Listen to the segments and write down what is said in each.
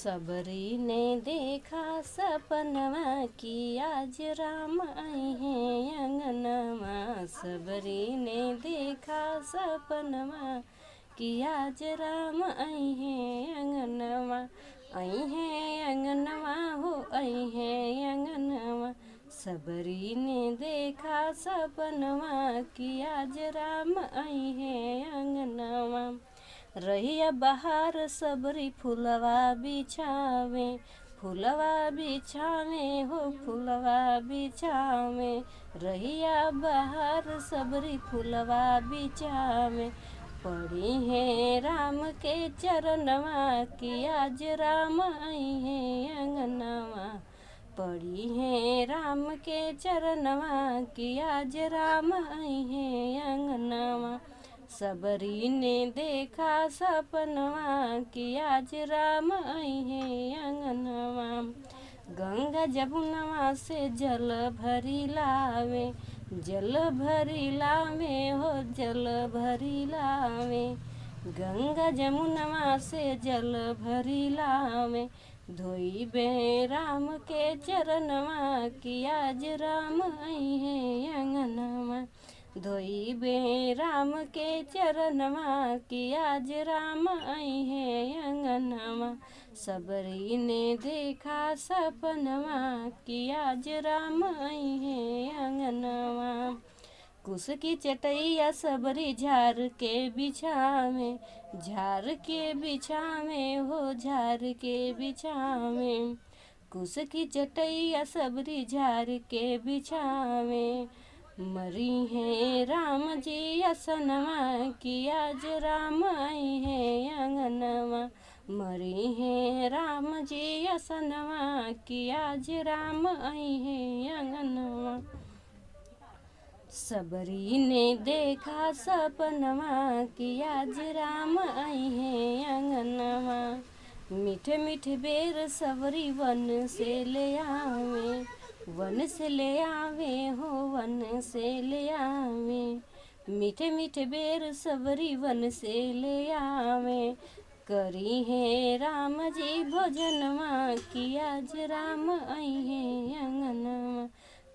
सबरी ने देखा सपनवा कि आज राम आई हैं अंगनवा। सबरी ने देखा सपनवा कि आज राम आई हैं अंगनवा। आई हैं अंगनवा हो आई हैं अंगनवा। सबरी ने देखा सपनवा कि आज राम आई हैं अंगनवा। रहिया बहार सबरी फुलवा बिछावे, फुलवा बिछावे हो फुलवा बिछावे। रहिया बहार सबरी फुलवा बिछावे। पड़ी है राम के चरणवा कि आज राम आई हैं अंगनवा। पड़ी है राम के चरणवा कि आज राम आई हैं अंगनवा। सबरी ने देखा सपनवा कि आज राम आई हैं अंगनवा। गंगा जमुनवा से जल भरी लावे, जल भरी लावे हो जल भरी लावे। गंगा जमुनवा से जल भरी लावे। धोई बे राम के चरणवा कि आज राम आई हैं अंगनवा। धोई बे राम के चरणवा कि आज राम आई हैं अंगनवा। सबरी ने देखा सपनवा कि आज राम आई हैं अंगनवा। कुश की चटैया सबरी झार के बिछावे, झार के बिछावे हो झार के बिछावे। कुश की चटैया सबरी झार के बिछावे। मरी है राम जी असनवा कि आज राम आई हैं अंगनवा। मरी है राम जी असनवा कि आज राम आई हैं अंगनवा। सबरी ने देखा सपनवा कि आज राम आई हैं अंगनवा। मीठे मीठे बेर सबरी वन से ले आवे, वन से ले आवे हो वन से ले आवे। मीठे मीठे बेर सबरी वन से ले आवे। करी है राम जी भोजनवा कि आज राम आई हैं अंगनवा।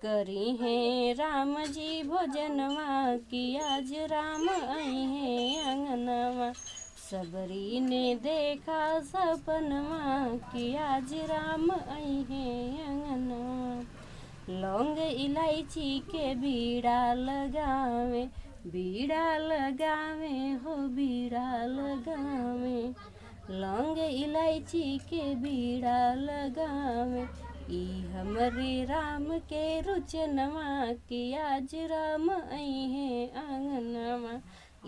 करी है राम जी भोजनवा कि आज राम आई हैं अंगनवा। सबरी ने देखा सपनवा कि आज राम आई हैं अंगनवा। लौंग इलायची के बीड़ा लगावे, बीड़ा लगावे हो बीड़ा लगावे। लौंग इलायची के बीड़ा लगावे। ई हमरे राम के रुचनवा कि आज राम आई हैं अंगनवा।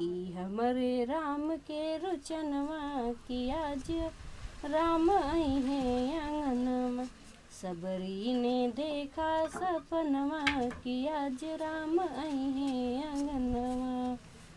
ई हमरे राम के रुचनवा कि आज राम आई हैं अंगनवा। सबरी ने देखा सपनवा कि आज राम आई हैं अंगनवा।